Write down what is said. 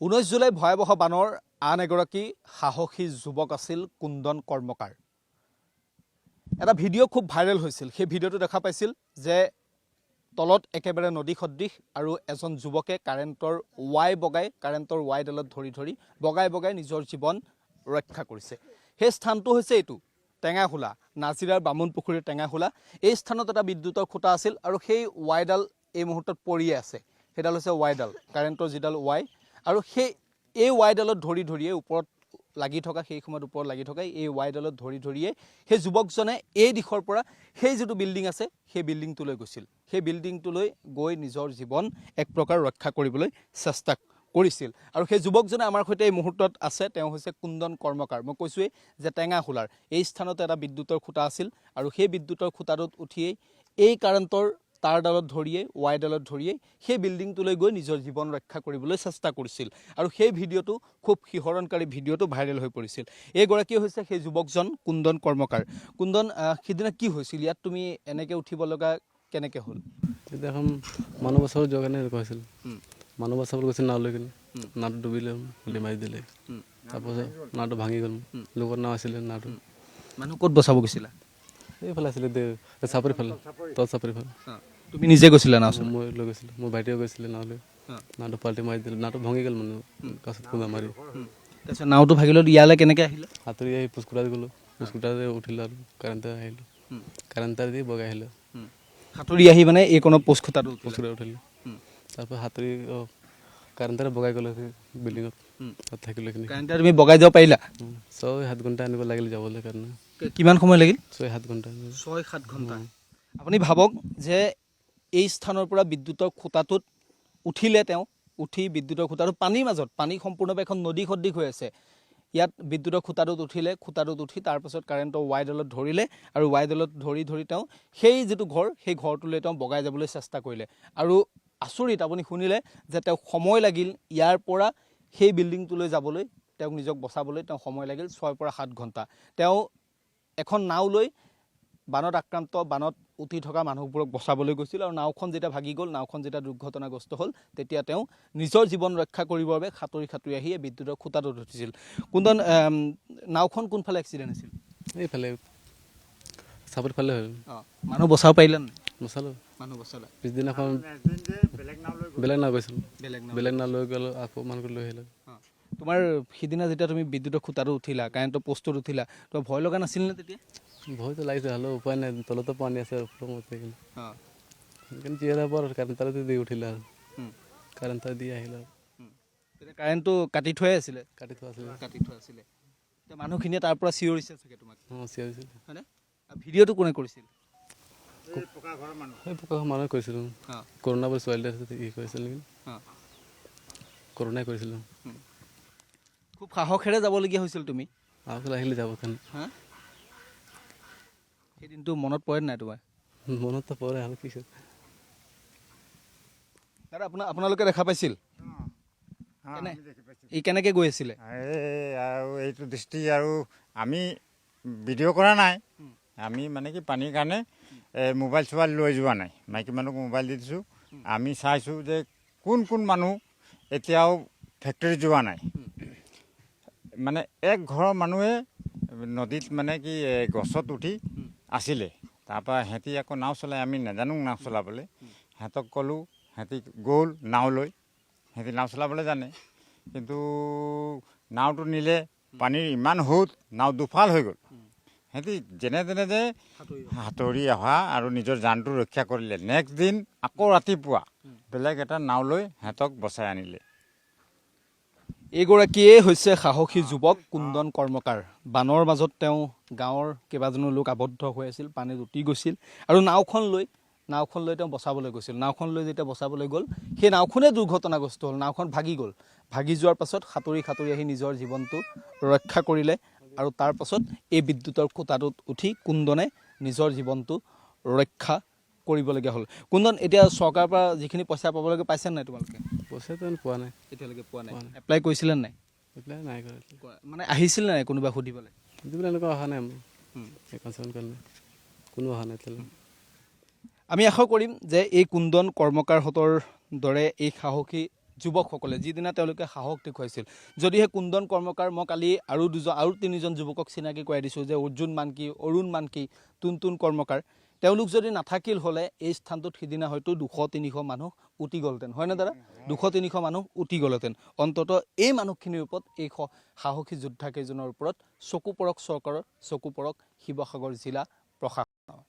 19 July ভয়াবহ বানৰ আন এগৰাকী সাহসী যুৱক আছিল কুন্দন কৰ্মকাৰ। এটা ভিডিঅ' খুব ভাইৰেল হৈছিল। সেই ভিডিঅ'টো দেখা পাইছিল যে তলত একেবাৰে নদী সদৃশ আৰু এজন যুৱকে কাৰেণ্টৰ ৱাইডালত ধৰি বগাই নিজৰ জীৱন ৰক্ষা কৰিছে। সেই স্থানটো হৈছে এইটো টেঙাখোলা, নাজিৰাৰ বামুণ পুখুৰীৰ টেঙাখোলা। এই স্থানত এটা বিদ্যুতৰ খুঁটা আছিল আৰু সেই ৱাইডাল এই মুহূৰ্তত পৰিয়ে আছে। সেইডাল হৈছে ৱাইডাল, কাৰেণ্টৰ যিডাল ৱাই, আৰু এই ৱাইডালত ধৰিয়ে ওপৰত লাগি থকা, সেই সময়ত ওপৰত লাগি থকা এই ৱাইডালত ধৰিয়ে সেই যুৱকজনে এই দিশৰ পৰা সেই যিটো বিল্ডিং আছে সেই বিল্ডিংটোলৈ গৈছিল। সেই বিল্ডিংটোলৈ গৈ নিজৰ জীৱন এক প্ৰকাৰ ৰক্ষা কৰিবলৈ চেষ্টা কৰিছিল। আৰু সেই যুৱকজনে আমাৰ সৈতে এই মুহূৰ্তত আছে। তেওঁ হৈছে কুন্দন কৰ্মকাৰ। মই কৈছোৱেই যে টেঙাখোলাৰ এই স্থানতে এটা বিদ্যুতৰ খুঁটা আছিল আৰু সেই বিদ্যুতৰ খুঁটাটোত উঠিয়েই এই কাৰেণ্টৰ তাঁৰডালত ৱাইডালত ধৰিয়ে সেই বিল্ডিংটোলৈ গৈ নিজৰ জীৱন ৰক্ষা কৰিবলৈ চেষ্টা কৰিছিল। আৰু সেই ভিডিঅ'টো খুব শিহৰণকাৰী ভিডিঅ'টো ভাইৰেল হৈ পৰিছিল। এইগৰাকী হৈছে সেই যুৱকজন কুন্দন কৰ্মকাৰ। কুন্দন, সিদিনা কি হৈছিল ইয়াত? তুমি এনেকৈ উঠিব লগা কেনেকৈ হ'ল? এখন মানুহ বচাব যোৱা কাৰণে এনেকুৱা হৈছিল। মানুহ বচাবলৈ গৈছিল নাও লৈ কিনে, নাওটো ডুবিলে, খুলি মাৰি দিলে। তাৰপাছত নাওটো ভাঙি গ'ল। লগত নাও আছিলে নাওটো। মানুহ ক'ত বচাব গৈছিলা? এইফালে আছিলে চাপৰি ফালে, তল চাপৰি ফালে। তুমি নিজে গৈছিলা নাও? মই লৈ গৈছিলোঁ, মোৰ ভাইটিও গৈছিলে নাও লৈ। নাওটো পাল্টি মাৰি দিলে, নাওটো ভাঙি গ'ল মানে কাছত খুন্দা মাৰি। তাৰপিছত নাওটো ভাগিলত ইয়ালৈ কেনেকৈ আহিলে? সাঁতুৰি আহি পুস্কুটাত গ'লোঁ, পুস্কুটাতে উঠিলোঁ আৰু কাৰেণ্টে আহিলোঁ। কাৰেণ্ট দি বগাই আহিলোঁ। সাঁতুৰি আহি মানে এই কোনো পুস্কুটাত উঠিলোঁ। তাৰপৰা সাঁতুৰি কাৰেণ্টৰে বগাই গ'লোঁ বিল্ডিঙত, তাত থাকিলোঁ এইখিনি। কাৰেণ্টে তুমি বগাই যাব পাৰিলা? 6-7 ঘণ্টা আনিব লাগিল যাবলৈ কাৰণে। কিমান সময় লাগিল? 6-7 ঘণ্টা। 6-7 ঘণ্টা। আপুনি ভাবক যে এই স্থানৰ পৰা বিদ্যুতৰ খুঁটাটোত উঠিলে, তেওঁ উঠি বিদ্যুতৰ খুঁটাটো পানীৰ মাজত, পানী সম্পূৰ্ণভাৱে এখন নদী সদৃশ হৈ আছে। ইয়াত বিদ্যুতৰ খুঁটাটোত উঠিলে, খুঁটাটোত উঠি তাৰপাছত কাৰেণ্টৰ ৱাইডালত ধৰিলে আৰু ৱাইডালত ধৰি তেওঁ সেই যিটো ঘৰ, সেই ঘৰটোলৈ তেওঁ বগাই যাবলৈ চেষ্টা কৰিলে। আৰু আচৰিত, আপুনি শুনিলে যে তেওঁক সময় লাগিল ইয়াৰ পৰা সেই বিল্ডিংটোলৈ যাবলৈ, তেওঁক নিজক বচাবলৈ তেওঁ সময় লাগিল 6-7 ঘণ্টা। তেওঁ এখন নাও লৈ বানত উঠি থকা মানুহবোৰক বচাবলৈ গৈছিল। আৰু নাওখন যেতিয়া ভাগি গ'ল, নাওখন যেতিয়া দুৰ্ঘটনাগ্ৰস্ত হ'ল, তেতিয়া তেওঁ নিজৰ জীৱন ৰক্ষা কৰিবৰ বাবে সাঁতুৰি আহি বিদ্যুতৰ খুঁটাটোত উঠিছিল। কুন্দন, নাওখন কোনফালে এক্সিডেণ্ট হৈছিল? এইফালে চাপৰি ফালে হ'ল। মানুহ বচাব পাৰিলে নাই? বচালোঁ। মানুহ বচালে। পিছদিনাখন বেলেগ নাও গৈছিলোঁ, বেলেগ নাও লৈ গ'লোঁ, আকৌ মানুহক লৈ আহিলোঁ। তোমাৰ সিদিনা যেতিয়া তুমি বিদ্যুতৰ খুঁটাটো উঠিলা, কাৰেণ্টৰ পষ্টত উঠিলা, তোমাৰ ভয় লগা নাছিল নে তেতিয়া? ভয়তো লাগিছে, হ'লেও উপায় নাই, তলতো পানী আছে সেইকাৰণে চিঞৰা পৰ কাৰেণ্ট দি উঠিলে আৰু কাৰেণ্ট দি আহিলে। কাৰেণ্টটো কাটি থোৱাই আছিলে? কাটি থোৱা আছিলে। এতিয়া মানুহখিনিয়ে তাৰ পৰা চিঞৰিছে চাগে তোমাক? চিঞৰিছিল। হয়নে? ভিডিঅ'টো কোনে কৰিছিল? এই পকা ঘৰৰ মানুহে কৰিছিলোঁ। কৰোণা বুলি ছোৱালী ই কৰিছিল নেকি? কৰোণাই কৰিছিলোঁ। খুব সাহসেৰে যাবলগীয়া হৈছিল তুমি? আকৌ আহিলে যাব কাৰণে। সেই দিনটো মনত পৰে নাই তোমাৰ? মনততো পৰে আৰু কি। দাদা, আপোনালোকে দেখা পাইছিল? ই কেনেকৈ গৈ আছিলে? আৰু এইটো দৃষ্টি, আৰু আমি ভিডিঅ' কৰা নাই, আমি মানে কি পানীৰ কাৰণে মোবাইল চোবাইল লৈ যোৱা নাই, মাইকী মানুহক মোবাইল দি দিছোঁ। আমি চাইছোঁ যে কোন মানুহ এতিয়াও ফেক্টৰীত যোৱা নাই। মানে এক ঘৰৰ মানুহে নদীত মানে কি গছত উঠি আছিলে। তাৰপৰা সিহঁতি আকৌ নাও চলাই, আমি নাজানো নাও চলাবলৈ। সিহঁতক ক'লোঁ, সিহঁতি গ'ল নাও লৈ, সিহঁতি নাও চলাবলৈ জানে, কিন্তু নাওটো নিলে, পানীৰ ইমান সোঁত, নাও দুফাল হৈ গ'ল। সিহঁতি যেনে তেনে যে সাঁতুৰি অহা আৰু নিজৰ জানটো ৰক্ষা কৰিলে। নেক্সট দিন আকৌ ৰাতিপুৱা বেলেগ এটা নাও লৈ সিহঁতক বচাই আনিলে। এইগৰাকীয়ে হৈছে সাহসী যুৱক কুন্দন কৰ্মকাৰ। বানৰ মাজত তেওঁ গাঁৱৰ কেইবাজনো লোক আবদ্ধ হৈ আছিল, পানীত উটি গৈছিল আৰু নাওখন লৈ তেওঁ বচাবলৈ গৈছিল। নাওখন লৈ যেতিয়া বচাবলৈ গ'ল, সেই নাওখনে দুৰ্ঘটনাগ্ৰস্ত হ'ল। নাওখন ভাগি গ'ল। ভাগি যোৱাৰ পাছত সাঁতুৰি আহি নিজৰ জীৱনটো ৰক্ষা কৰিলে। আৰু তাৰ পাছত এই বিদ্যুতৰ খুঁটাটোত উঠি কুন্দনে নিজৰ জীৱনটো ৰক্ষা কৰিবলগীয়া হ'ল। কুন্দন, এতিয়া চৰকাৰৰ পৰা যিখিনি পইচা পাব লাগে পাইছে নাই তোমালোকে? পইচাটো পোৱা নাই, এতিয়ালৈকে পোৱা নাই। এপ্লাই কৰিছিলে নাই? এপ্লাই নাই কৰা। মানে আহিছিল নাই কোনোবা সুধিবলৈ? এনেকুৱা অহা নাই, কোনো অহা নাই। আমি আশা কৰিম যে এই কুন্দন কৰ্মকাৰহঁতৰ দৰে এই সাহসী যুৱকসকলে যিদিনা তেওঁলোকে সাহস দেখুৱাইছিল যদিহে কুন্দন কৰ্মকাৰ মই কালি আৰু 3জন যুৱকক চিনাকি কৰাই দিছোঁ যে অৰ্জুন মানকি অৰুণ মানকি টুনটুন কৰ্মকাৰ তেওঁলোক যদি নাথাকিল হ'লে এই স্থানটোত সিদিনা হয়তো 200-300 মানুহ উটি গ'লহেঁতেন হয়নে দাদা 200-300 মানুহ উটি গ'লহেঁতেন অন্ততঃ এই মানুহখিনিৰ ওপৰত এই সাহসী যোদ্ধাকেইজনৰ ওপৰত চকু পৰক চৰকাৰৰ চকু পৰক শিৱসাগৰ জিলা প্ৰশাসন